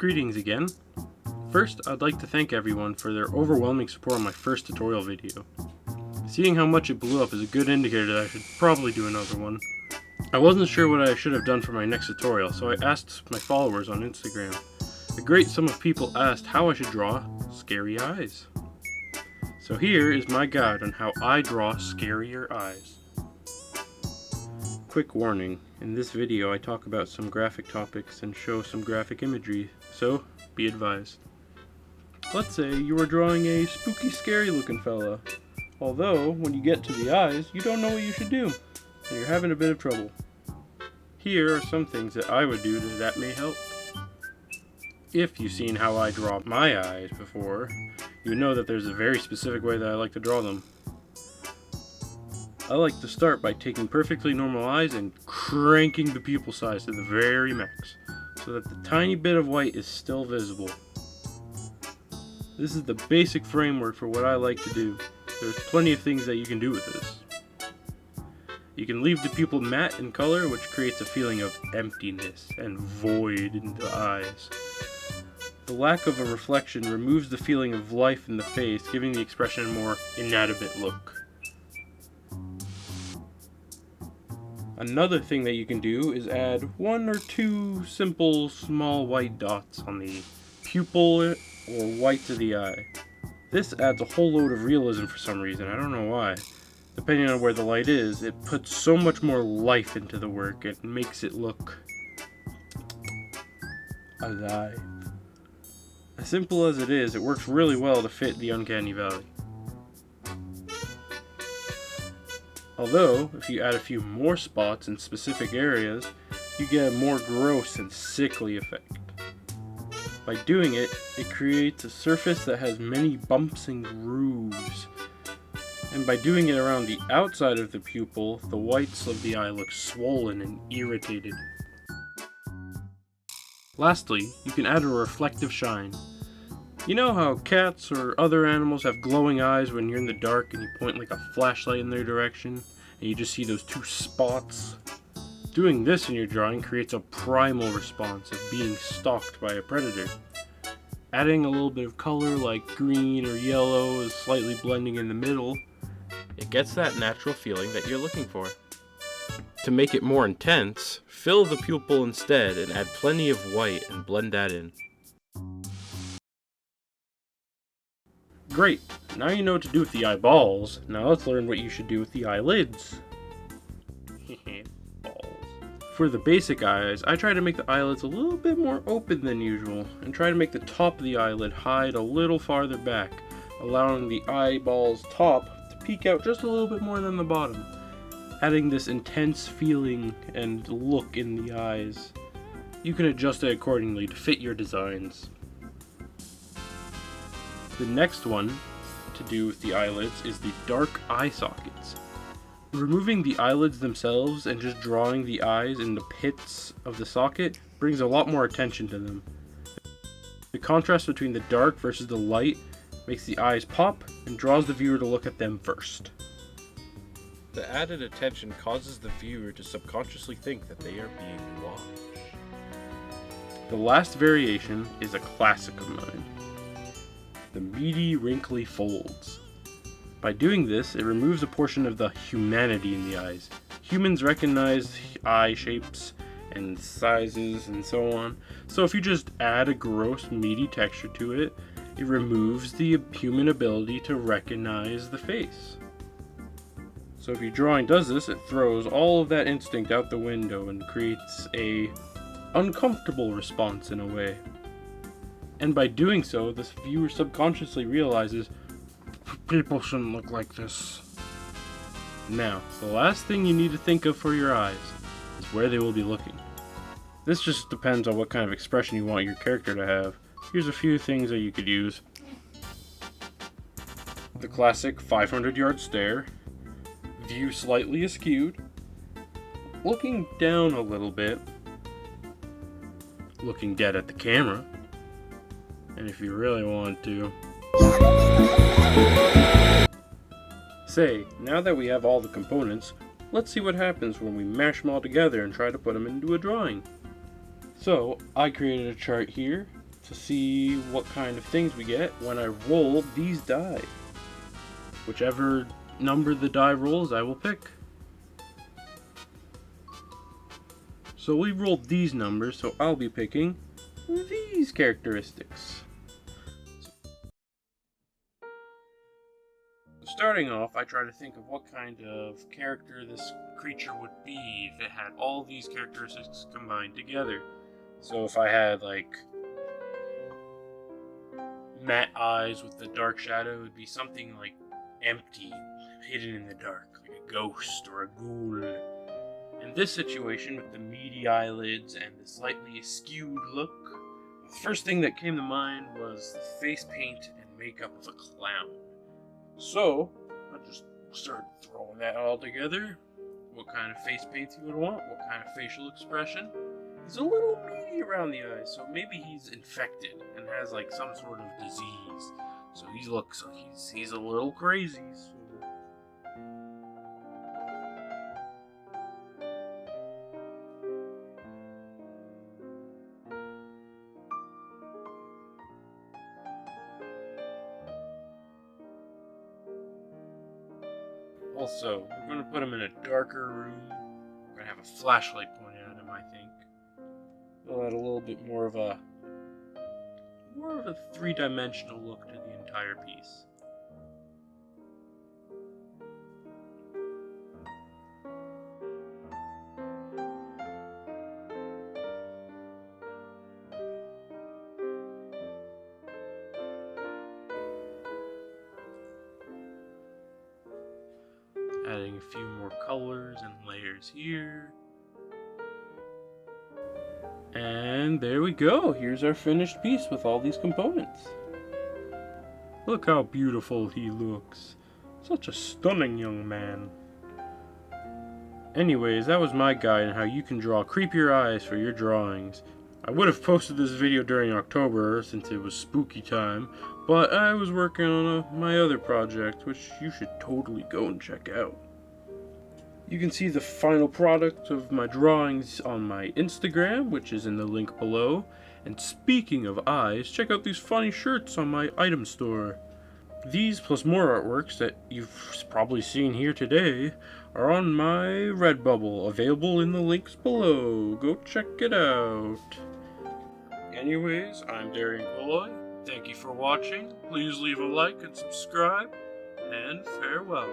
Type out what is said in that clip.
Greetings again. First, I'd like to thank everyone for their overwhelming support on my first tutorial video. Seeing how much it blew up is a good indicator that I should probably do another one. I wasn't sure what I should have done for my next tutorial, so I asked my followers on Instagram. A great sum of people asked how I should draw scary eyes. So here is my guide on how I draw scarier eyes. Quick warning, in this video I talk about some graphic topics and show some graphic imagery, so be advised. Let's say you are drawing a spooky, scary looking fella. Although, when you get to the eyes, you don't know what you should do, and you're having a bit of trouble. Here are some things that I would do that may help. If you've seen how I draw my eyes before, you know that there's a very specific way that I like to draw them. I like to start by taking perfectly normal eyes and cranking the pupil size to the very max, so that the tiny bit of white is still visible. This is the basic framework for what I like to do. There's plenty of things that you can do with this. You can leave the pupil matte in color, which creates a feeling of emptiness and void in the eyes. The lack of a reflection removes the feeling of life in the face, giving the expression a more inanimate look. Another thing that you can do is add one or two simple small white dots on the pupil or whites of the eye. This adds a whole load of realism for some reason, I don't know why. Depending on where the light is, it puts so much more life into the work, it makes it look alive. As simple as it is, it works really well to fit the uncanny valley. Although, if you add a few more spots in specific areas, you get a more gross and sickly effect. By doing it, it creates a surface that has many bumps and grooves. And by doing it around the outside of the pupil, the whites of the eye look swollen and irritated. Lastly, you can add a reflective shine. You know how cats or other animals have glowing eyes when you're in the dark and you point like a flashlight in their direction and you just see those two spots? Doing this in your drawing creates a primal response of being stalked by a predator. Adding a little bit of color like green or yellow is slightly blending in the middle. It gets that natural feeling that you're looking for. To make it more intense, fill the pupil instead and add plenty of white and blend that in. Great, now you know what to do with the eyeballs. Now let's learn what you should do with the eyelids. Balls. For the basic eyes, I try to make the eyelids a little bit more open than usual, and try to make the top of the eyelid hide a little farther back, allowing the eyeball's top to peek out just a little bit more than the bottom, adding this intense feeling and look in the eyes. You can adjust it accordingly to fit your designs. The next one to do with the eyelids is the dark eye sockets. Removing the eyelids themselves and just drawing the eyes in the pits of the socket brings a lot more attention to them. The contrast between the dark versus the light makes the eyes pop and draws the viewer to look at them first. The added attention causes the viewer to subconsciously think that they are being watched. The last variation is a classic of mine. The meaty, wrinkly folds. By doing this, it removes a portion of the humanity in the eyes. Humans recognize eye shapes and sizes and so on, so if you just add a gross, meaty texture to it, it removes the human ability to recognize the face. So if your drawing does this, it throws all of that instinct out the window and creates a uncomfortable response in a way. And by doing so, the viewer subconsciously realizes, people shouldn't look like this. Now, the last thing you need to think of for your eyes is where they will be looking. This just depends on what kind of expression you want your character to have. Here's a few things that you could use. The classic 500-yard stare, view slightly askewed, looking down a little bit, looking dead at the camera, and if you really want to, say, now that we have all the components, let's see what happens when we mash them all together and try to put them into a drawing. So, I created a chart here to see what kind of things we get when I roll these die. Whichever number the die rolls, I will pick. So we rolled these numbers, so I'll be picking these characteristics. Starting off, I try to think of what kind of character this creature would be if it had all these characteristics combined together. So if I had like matte eyes with the dark shadow, it would be something like empty, hidden in the dark, like a ghost or a ghoul. In this situation, with the meaty eyelids and the slightly skewed look, the first thing that came to mind was the face paint and makeup of a clown. So, I just started throwing that all together. What kind of face paint he would want, what kind of facial expression. He's a little meaty around the eyes, so maybe he's infected and has like some sort of disease. So he's a little crazy. So. Also, we're going to put him in a darker room. We're going to have a flashlight pointed at him, I think. We'll add a little bit more of a three-dimensional look to the entire piece. Adding a few more colors and layers here. And there we go. Here's our finished piece with all these components. Look how beautiful he looks. Such a stunning young man. Anyways, that was my guide on how you can draw creepier eyes for your drawings. I would have posted this video during October since it was spooky time, but I was working on my other project, which you should totally go and check out. You can see the final product of my drawings on my Instagram, which is in the link below. And speaking of eyes, check out these funny shirts on my item store. These, plus more artworks that you've probably seen here today, are on my Redbubble, available in the links below. Go check it out. Anyways, I'm Darian Quilloy. Thank you for watching. Please leave a like and subscribe, and farewell.